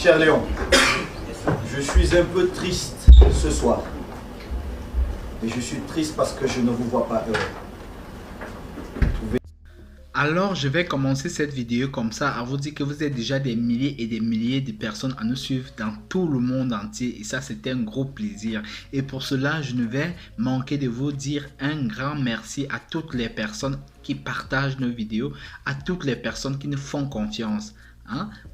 Cher Léon, je suis un peu triste ce soir. Et je suis triste parce que je ne vous vois pas heureux. Alors, je vais commencer cette vidéo comme ça à vous dire que vous êtes déjà des milliers et des milliers de personnes à nous suivre dans tout le monde entier. Et ça, c'est un gros plaisir. Et pour cela, je ne vais manquer de vous dire un grand merci à toutes les personnes qui partagent nos vidéos, à toutes les personnes qui nous font confiance.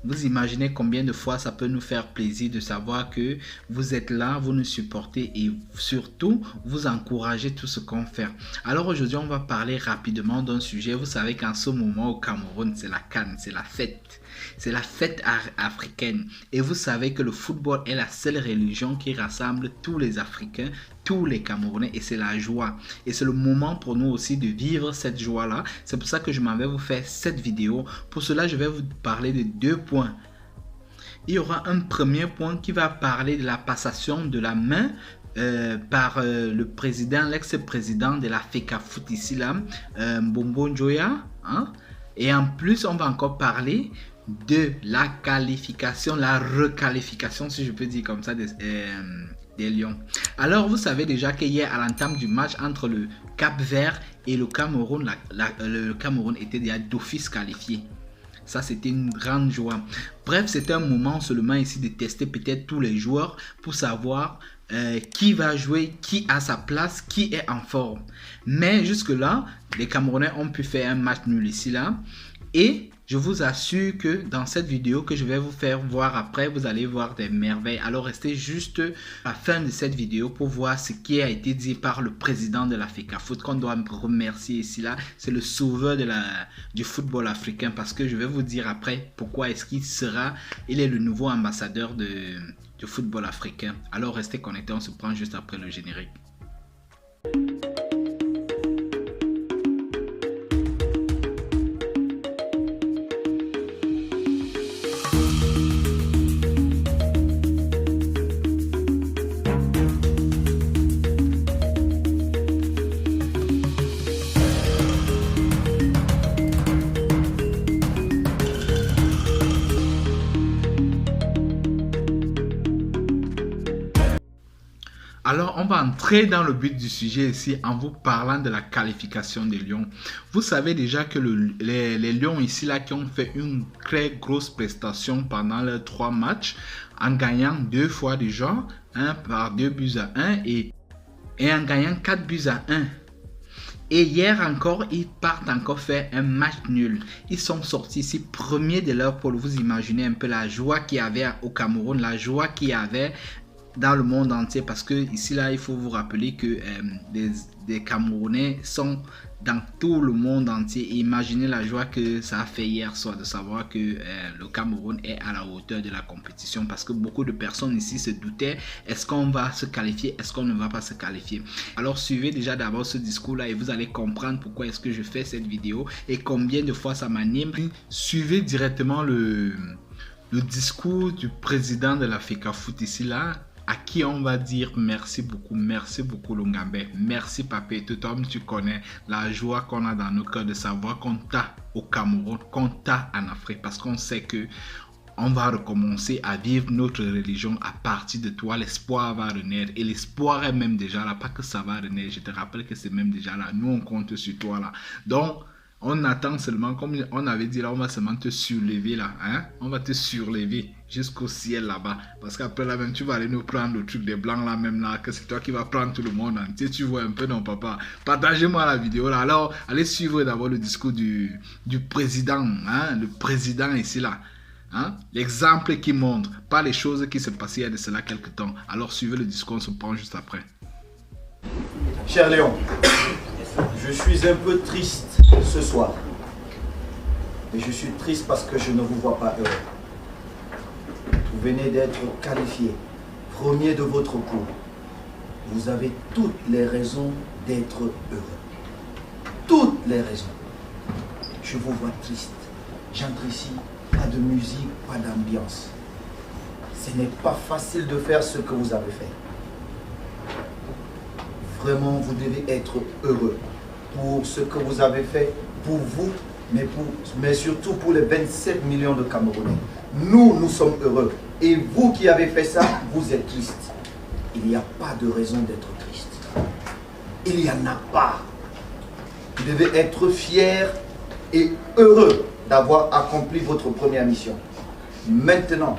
Vous imaginez combien de fois ça peut nous faire plaisir de savoir que vous êtes là, vous nous supportez et surtout vous encouragez tout ce qu'on fait. Alors aujourd'hui on va parler rapidement d'un sujet. Vous savez qu'en ce moment au Cameroun c'est la CAN, c'est la fête. C'est la fête africaine. Et vous savez que le football est la seule religion qui rassemble tous les Africains, tous les Camerounais, et c'est la joie. Et c'est le moment pour nous aussi de vivre cette joie-là. C'est pour ça que je m'en vais vous faire cette vidéo. Pour cela, je vais vous parler de 2 points. Il y aura un premier point qui va parler de la passation de la main par le président, l'ex-président de la FECAFOOT ici là, Mbombo Njoya. Et en plus, on va encore parler de la qualification, la requalification, si je peux dire comme ça, des Lions. Alors, vous savez déjà qu'hier, à l'entame du match entre le Cap-Vert et le Cameroun, le Cameroun était déjà d'office qualifié. Ça, c'était une grande joie. Bref, c'était un moment seulement ici de tester peut-être tous les joueurs pour savoir qui va jouer, qui a sa place, qui est en forme. Mais jusque-là, les Camerounais ont pu faire un match nul ici, là. Et je vous assure que dans cette vidéo que je vais vous faire voir après, vous allez voir des merveilles. Alors restez juste à la fin de cette vidéo pour voir ce qui a été dit par le président de la FECAFOOT, qu'on doit remercier ici là. C'est le sauveur du football africain, parce que je vais vous dire après pourquoi est-ce qu'il sera, il est le nouveau ambassadeur du football africain. Alors restez connectés, on se prend juste après le générique. Alors, on va entrer dans le but du sujet ici en vous parlant de la qualification des Lions. Vous savez déjà que les Lions ici là qui ont fait une très grosse prestation pendant leurs 3 matchs en gagnant 2 fois déjà, 1 par 2 buts à 1 et en gagnant 4 buts à 1. Et hier encore, ils partent encore faire un match nul. Ils sont sortis ici premiers de leur poule. Vous imaginez un peu la joie qu'il y avait au Cameroun, la joie qu'il y avait dans le monde entier, parce que ici là il faut vous rappeler que des Camerounais sont dans tout le monde entier. Et imaginez la joie que ça a fait hier soir de savoir que le Cameroun est à la hauteur de la compétition, parce que beaucoup de personnes ici se doutaient, est-ce qu'on va se qualifier, est-ce qu'on ne va pas se qualifier. Alors suivez déjà d'abord ce discours là et vous allez comprendre pourquoi est-ce que je fais cette vidéo et combien de fois ça m'anime. Suivez directement le discours du président de la FECAFOOT ici là, à qui on va dire merci beaucoup Longambe, merci Papé, tout homme tu connais la joie qu'on a dans nos cœurs de savoir qu'on t'a au Cameroun, qu'on t'a en Afrique, parce qu'on sait que on va recommencer à vivre notre religion à partir de toi. L'espoir va renaître et l'espoir est même déjà là, pas que ça va renaître, je te rappelle que c'est même déjà là, nous on compte sur toi là. Donc on attend seulement, comme on avait dit là, on va seulement te surlever là, on va te surlever jusqu'au ciel là-bas, parce qu'après là même tu vas aller nous prendre le truc des blancs là même là, que c'est toi qui vas prendre tout le monde entier, tu vois un peu non papa. Partagez-moi la vidéo là. Alors allez suivre d'abord le discours du président, le président ici là, l'exemple qui montre, pas les choses qui se passaient il y a de cela quelques temps. Alors suivez le discours, on se prend juste après. Cher Léon, je suis un peu triste ce soir. Et je suis triste parce que je ne vous vois pas heureux. Vous venez d'être qualifié premier de votre poule. Vous avez toutes les raisons d'être heureux. Toutes les raisons. Je vous vois triste. J'entre ici, pas de musique, pas d'ambiance. Ce n'est pas facile de faire ce que vous avez fait. Vraiment, vous devez être heureux pour ce que vous avez fait, pour vous, mais surtout pour les 27 millions de Camerounais. Nous sommes heureux Et vous qui avez fait ça, vous êtes triste. Il n'y a pas de raison d'être triste. Il n'y en a pas. Vous devez être fier et heureux d'avoir accompli votre première mission. Maintenant,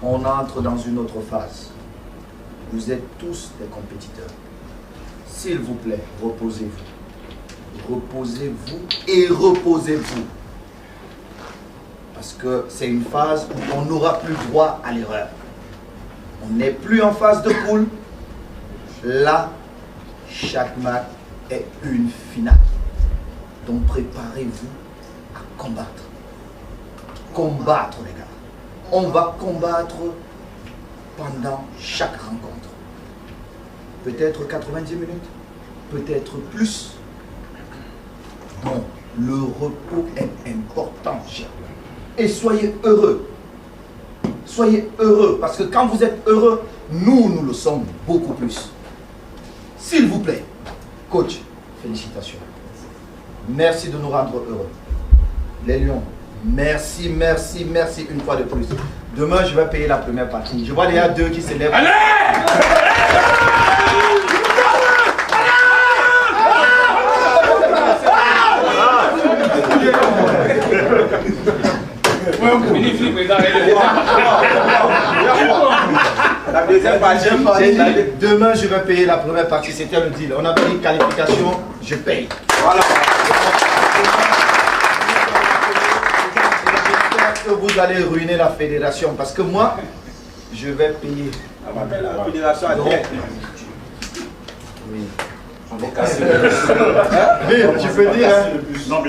on entre dans une autre phase. Vous êtes tous des compétiteurs. S'il vous plaît, reposez-vous. Reposez-vous et reposez-vous. Parce que c'est une phase où on n'aura plus droit à l'erreur. On n'est plus en phase de poule. Là, chaque match est une finale. Donc préparez-vous à combattre. Combattre, les gars. On va combattre pendant chaque rencontre. Peut-être 90 minutes, peut-être plus. Non, le repos est important, cher. Et soyez heureux. Soyez heureux, parce que quand vous êtes heureux, nous le sommes beaucoup plus. S'il vous plaît, coach, félicitations. Merci de nous rendre heureux. Les Lions, merci, merci, merci une fois de plus. Demain, je vais payer la première partie. Je vois les A2 qui s'élèvent. Allez! La deuxième partie, demain je vais payer la première partie, c'était le deal. On avait dit qualification, je paye. Voilà. J'espère que vous allez ruiner la fédération parce que moi, je vais payer. On appelle la fédération à tête. Oui. Tu peux dire, hein? Non,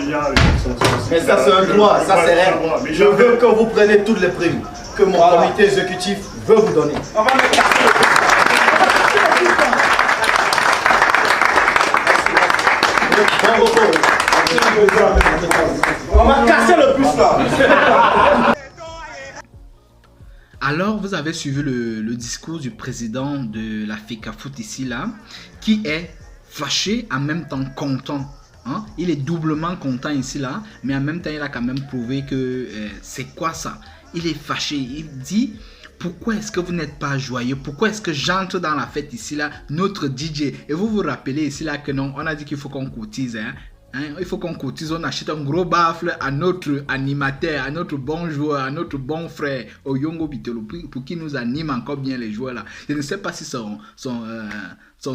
mais ça c'est un droit, ça c'est rien. Je veux que vous preniez toutes les primes que mon comité exécutif veut vous donner. On va mettre on va casser le bus là. Alors, vous avez suivi le discours du président de la FECAFOOT ici là, qui est fâché, en même temps content. Hein? Il est doublement content ici là, mais en même temps, il a quand même prouvé que c'est quoi ça? Il est fâché. Il dit, pourquoi est-ce que vous n'êtes pas joyeux? Pourquoi est-ce que j'entre dans la fête ici là, notre DJ? Et vous vous rappelez ici là que non, on a dit qu'il faut qu'on cotise. Hein? Il faut qu'on cotise, on achète un gros baffle à notre animateur, à notre bon joueur, à notre bon frère, au Yongo Bitolo, pour qu'il nous anime encore bien les joueurs là. Je ne sais pas si son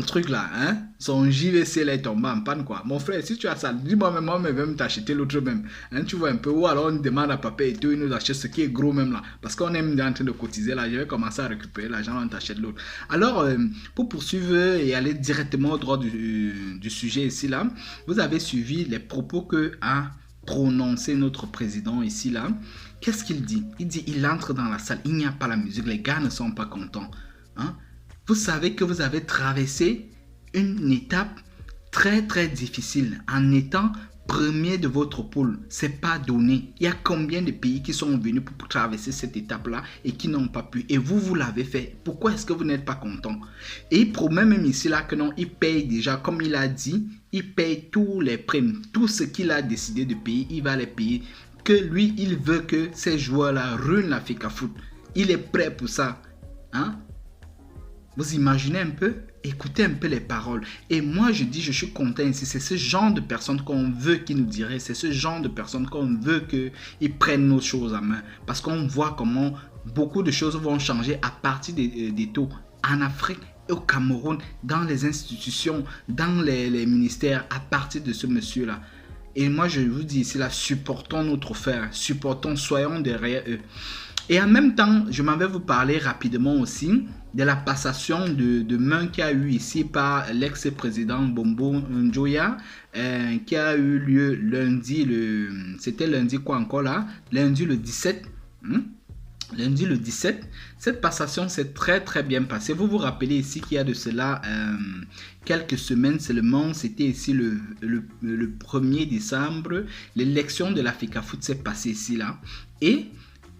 truc là, hein, son JVC là est tombé en panne quoi. Mon frère, si tu as ça, dis-moi même, moi même t'acheter l'autre même. Hein, tu vois un peu, ou alors on demande à papa et tout, il nous achète ce qui est gros même là. Parce qu'on est en train de cotiser là, je vais commencer à récupérer l'argent, on t'achète l'autre. Alors, pour poursuivre et aller directement au droit du sujet ici là, vous avez suivi les propos que a prononcé notre président ici là. Qu'est-ce qu'il dit? Il dit, il entre dans la salle, il n'y a pas la musique, les gars ne sont pas contents. Hein? Vous savez que vous avez traversé une étape très très difficile en étant premier de votre poule. C'est pas donné. Il y a combien de pays qui sont venus pour traverser cette étape-là et qui n'ont pas pu. Et vous l'avez fait. Pourquoi est-ce que vous n'êtes pas content? Et il promet même ici là que non, il paye déjà, comme il a dit, il paye tous les primes. Tout ce qu'il a décidé de payer, il va les payer. Que lui, il veut que ces joueurs-là ruinent la FECAFOOT. Il est prêt pour ça. Hein? Vous imaginez un peu? Écoutez un peu les paroles. Et moi, je dis, je suis content ici. C'est ce genre de personnes qu'on veut qu'ils nous diraient. C'est ce genre de personnes qu'on veut qu'ils prennent nos choses en main. Parce qu'on voit comment beaucoup de choses vont changer à partir des taux. En Afrique et au Cameroun, dans les institutions, dans les ministères, à partir de ce monsieur-là. Et moi, je vous dis ici, là, supportons notre frère. Supportons, soyons derrière eux. Et en même temps, je m'en vais vous parler rapidement aussi de la passation de main qui a eu ici par l'ex-président Bombo Njoya, qui a eu lieu lundi, c'était lundi quoi encore là? Lundi le 17. Lundi le 17, cette passation s'est très très bien passée. Vous vous rappelez ici qu'il y a de cela quelques semaines seulement, c'était ici le 1er décembre, l'élection de la FECAFOOT s'est passée ici là. Et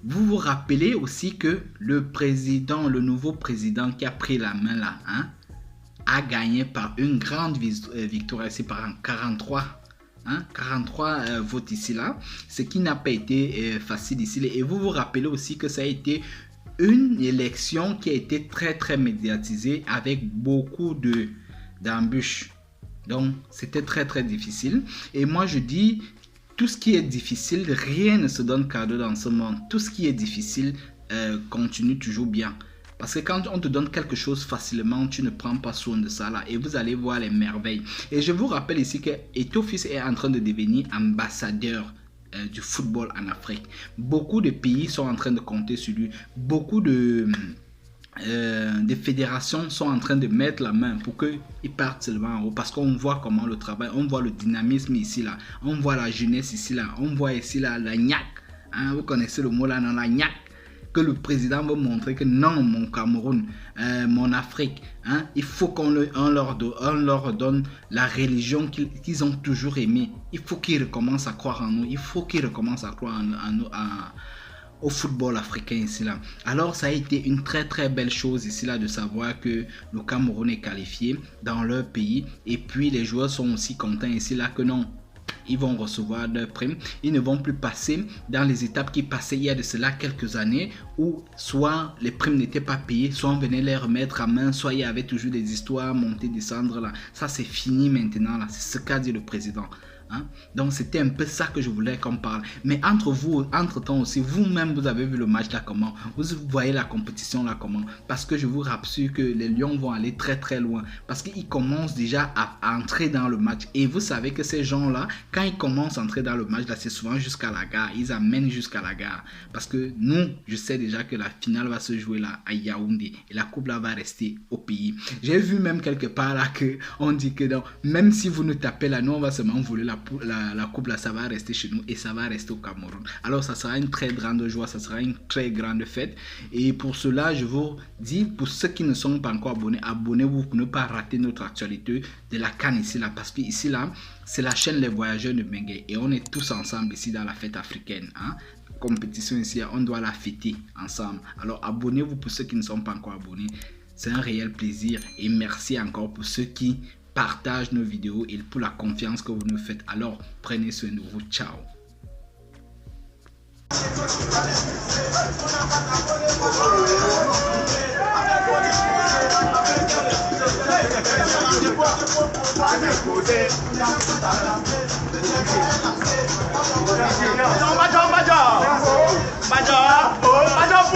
vous vous rappelez aussi que le nouveau président qui a pris la main là, hein, a gagné par une grande victoire ici par 43. 43 votes ici là, ce qui n'a pas été facile ici. Et vous vous rappelez aussi que ça a été une élection qui a été très médiatisée avec beaucoup d'embûches. Donc, c'était très difficile. Et moi, je dis, tout ce qui est difficile, rien ne se donne cadeau dans ce monde. Tout ce qui est difficile continue toujours bien. Parce que quand on te donne quelque chose facilement, tu ne prends pas soin de ça là. Et vous allez voir les merveilles. Et je vous rappelle ici que Eto'o Fils est en train de devenir ambassadeur du football en Afrique. Beaucoup de pays sont en train de compter sur lui. Beaucoup de fédérations sont en train de mettre la main pour qu'ils partent seulement en haut, parce qu'on voit comment le travail, on voit le dynamisme ici là, on voit la jeunesse ici là, on voit ici là la niaque, hein, vous connaissez le mot là, non, la niaque, que le président veut montrer que non, mon Cameroun, mon Afrique, hein, il faut qu'on leur donne la religion qu'ils ont toujours aimée. Il faut qu'ils recommencent à croire en nous, il faut qu'ils recommencent à croire en nous, au football africain ici là. Alors ça a été une très belle chose ici là de savoir que le Cameroun est qualifié dans leur pays, et puis les joueurs sont aussi contents ici là que non, ils vont recevoir leurs primes. Ils ne vont plus passer dans les étapes qui passaient il y a de cela quelques années, où soit les primes n'étaient pas payées, soit on venait les remettre à main, soit il y avait toujours des histoires monter descendre là. Ça c'est fini maintenant là, c'est ce qu'a dit le président. Hein? Donc c'était un peu ça que je voulais qu'on parle. Mais entre temps aussi, vous-même vous avez vu le match là comment, vous voyez la compétition là comment, parce que je vous rassure que les Lions vont aller très loin, parce qu'ils commencent déjà à entrer dans le match. Et vous savez que ces gens là, quand ils commencent à entrer dans le match là, c'est souvent jusqu'à la gare, ils amènent jusqu'à la gare, parce que nous, je sais déjà que la finale va se jouer là à Yaoundé, et la coupe là va rester au pays. J'ai vu même quelque part là que on dit que non, même si vous nous tapez là, nous on va seulement voler la coupe là, ça va rester chez nous et ça va rester au Cameroun. Alors ça sera une très grande joie, ça sera une très grande fête. Et pour cela, je vous dis, pour ceux qui ne sont pas encore abonnés, abonnez-vous pour ne pas rater notre actualité de la CAN ici là, parce que ici là, c'est la chaîne Les Voyageurs de Bengué, et on est tous ensemble ici dans la fête africaine, hein. Compétition ici, on doit la fêter ensemble. Alors abonnez-vous pour ceux qui ne sont pas encore abonnés. C'est un réel plaisir, et merci encore pour ceux qui partagent nos vidéos et pour la confiance que vous nous faites. Alors prenez soin de vous. Ciao. Major.